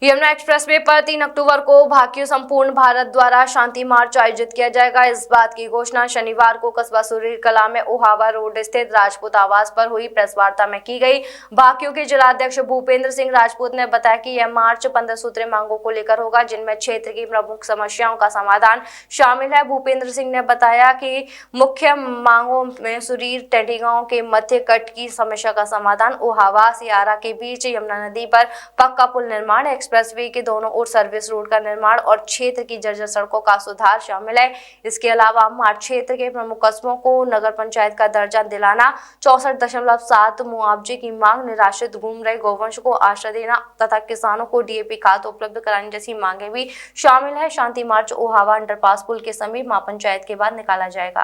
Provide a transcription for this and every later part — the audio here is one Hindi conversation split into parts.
यमुना एक्सप्रेसवे पर 3 अक्टूबर को भाकियू संपूर्ण भारत द्वारा शांति मार्च आयोजित किया जाएगा। इस बात की घोषणा शनिवार को कस्बा सुरीर कला में ओहावा रोड स्थित राजपूत आवास पर हुई प्रेस वार्ता में की गई। भाकियू के जिलाध्यक्ष भूपेंद्र सिंह राजपूत ने बताया कि यह मार्च 15 सूत्रीय मांगों को लेकर होगा, जिनमें क्षेत्र की प्रमुख समस्याओं का समाधान शामिल है। भूपेंद्र सिंह ने बताया कि मुख्य मांगों में सुरीर टेढ़ी गांव के मध्य कट की समस्या का समाधान, ओहावा सियारा के बीच यमुना नदी पर पक्का पुल निर्माण, एक्सप्रेसवे के दोनों ओर सर्विस रोड का निर्माण और क्षेत्र की जर्जर सड़कों का सुधार शामिल है। इसके अलावा मार्च क्षेत्र के प्रमुख कस्बों को नगर पंचायत का दर्जा दिलाना, 64.7 मुआवजे की मांग, निराश्रित घूम रहे गौवंश को आश्रय देना तथा किसानों को डीएपी खाद उपलब्ध कराने जैसी मांगे भी शामिल है। शांति मार्च ओहावा अंडरपास पुल के समीप मां पंचायत के बाद निकाला जाएगा।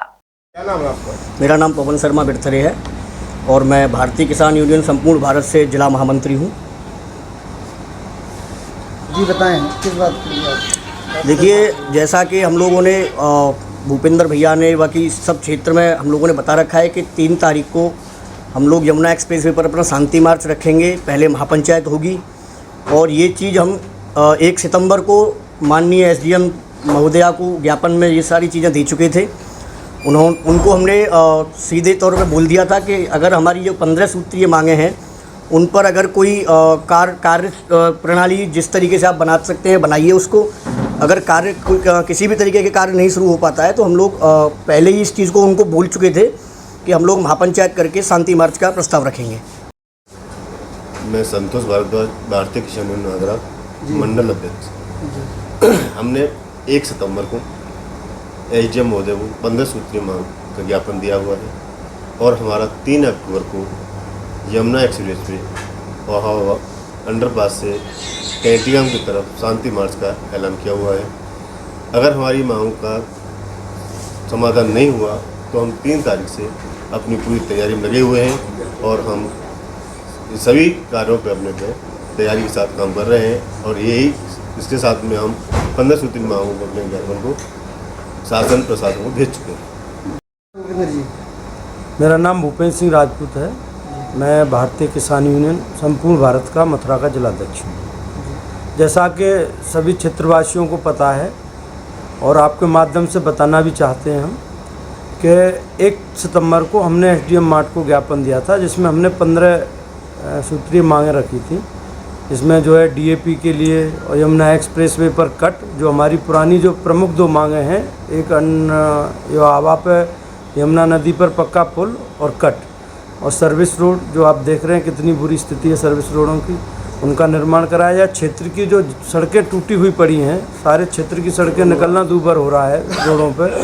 क्या नाम है आपका? मेरा नाम पवन शर्मा बिरथरे है और मैं भारतीय किसान यूनियन संपूर्ण भारत से जिला महामंत्री हूँ। जी बताएं, किस बात की? देखिए, जैसा कि हम लोगों ने भूपेंद्र भैया ने बाकी सब क्षेत्र में हम लोगों ने बता रखा है कि 3 तारीख को हम लोग यमुना एक्सप्रेसवे पर अपना शांति मार्च रखेंगे। पहले महापंचायत होगी और ये चीज़ हम 1 सितंबर को माननीय एसडीएम महोदया को ज्ञापन में ये सारी चीज़ें दे चुके थे। उनको हमने सीधे तौर पे बोल दिया था कि अगर हमारी जो 15 सूत्रीय मांगे हैं उन पर अगर कोई कार्य प्रणाली जिस तरीके से आप बना सकते हैं बनाइए उसको। अगर कार्य किसी भी तरीके के कार्य नहीं शुरू हो पाता है तो हम लोग पहले ही इस चीज़ को उनको बोल चुके थे कि हम लोग महापंचायत करके शांति मार्च का प्रस्ताव रखेंगे। मैं संतोष भारद्वाज, भारतीय किसान यूनियन आगरा मंडल अध्यक्ष। हमने 1 सितंबर को एसडीएम महोदय को 15 सूत्रीय मांग का ज्ञापन दिया हुआ है और हमारा 3 अक्टूबर को यमुना एक्सप्रेसवे ओहावा अंडरपास से कैंटीगाम की तरफ शांति मार्च का ऐलान किया हुआ है। अगर हमारी मांगों का समाधान नहीं हुआ तो हम 3 तारीख से अपनी पूरी तैयारी में लगे हुए हैं और हम सभी कार्यों पर अपने पे तैयारी के साथ काम कर रहे हैं और यही इसके साथ में हम 15 सूत्रीय मांगों को अपने ज्ञापन को शासन प्रशासन को भेज चुके हैं। मेरा नाम भूपेंद्र सिंह राजपूत है। मैं भारतीय किसान यूनियन संपूर्ण भारत का मथुरा का जिलाध्यक्ष हूँ। जैसा कि सभी क्षेत्रवासियों को पता है और आपके माध्यम से बताना भी चाहते हैं हम कि 1 सितंबर को हमने एसडीएम मार्ट को ज्ञापन दिया था, जिसमें हमने 15 सूत्रीय मांगें रखी थी। इसमें जो है डीएपी के लिए और यमुना एक्सप्रेसवे पर कट, जो हमारी पुरानी जो प्रमुख 2 मांगें हैं, एक ओहावा पे यमुना नदी पर पक्का पुल और कट, और सर्विस रोड जो आप देख रहे हैं कितनी बुरी स्थिति है सर्विस रोडों की, उनका निर्माण कराया जाए। क्षेत्र की जो सड़कें टूटी हुई पड़ी हैं, सारे क्षेत्र की सड़कें निकलना दूभर हो रहा है रोडों पर,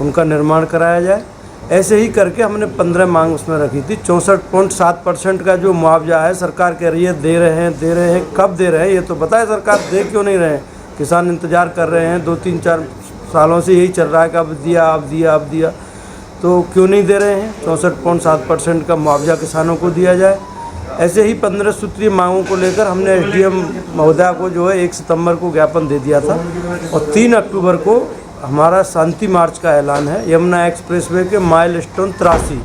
उनका निर्माण कराया जाए। ऐसे ही करके हमने 15 मांग उसमें रखी थी। 64.7% का जो मुआवजा है सरकार कह रही है दे रहे हैं। कब दे रहे हैं ये तो बताए, सरकार दे क्यों नहीं रहे हैं? किसान इंतज़ार कर रहे हैं, 2-3-4 सालों से यही चल रहा है कि अब दिया तो क्यों नहीं दे रहे हैं? 64.7% का मुआवजा किसानों को दिया जाए। ऐसे ही 15 सूत्रीय मांगों को लेकर हमने एसडीएम महोदया को जो है 1 सितंबर को ज्ञापन दे दिया था और 3 अक्टूबर को हमारा शांति मार्च का ऐलान है। यमुना एक्सप्रेसवे के माइलस्टोन 83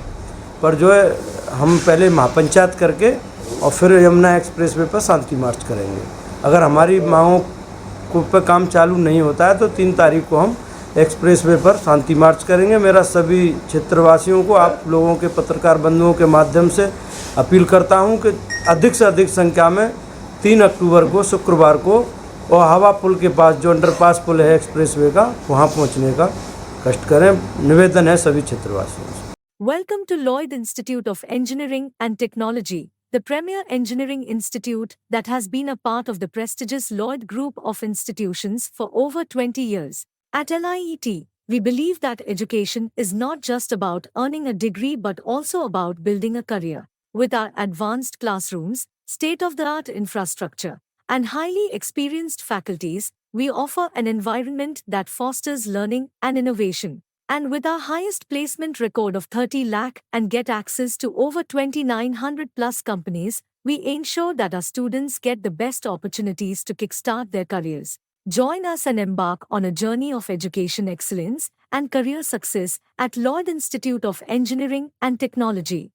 पर जो है हम पहले महापंचायत करके और फिर यमुना एक्सप्रेसवे पर शांति मार्च करेंगे। अगर हमारी मांगों पर काम चालू नहीं होता है तो 3 तारीख को हम एक्सप्रेसवे पर शांति मार्च करेंगे। मेरा सभी क्षेत्रवासियों को, आप लोगों के पत्रकार बंधुओं के माध्यम से अपील करता हूं कि अधिक से अधिक संख्या में 3 अक्टूबर को शुक्रवार को ओहावा पुल के पास जो अंडरपास पुल है एक्सप्रेसवे का, वहां पहुंचने का कष्ट करें। निवेदन है सभी क्षेत्रवासियों से। Welcome to Lloyd Institute of Engineering and Technology, the premier engineering institute that has been a part of the prestigious Lloyd Group of institutions for over 20 years. At LIET, we believe that education is not just about earning a degree but also about building a career. With our advanced classrooms, state-of-the-art infrastructure, and highly experienced faculties, we offer an environment that fosters learning and innovation. And with our highest placement record of 30 lakh and get access to over 2,900 plus companies, we ensure that our students get the best opportunities to kickstart their careers. Join us and embark on a journey of education excellence and career success at Lloyd Institute of Engineering and Technology.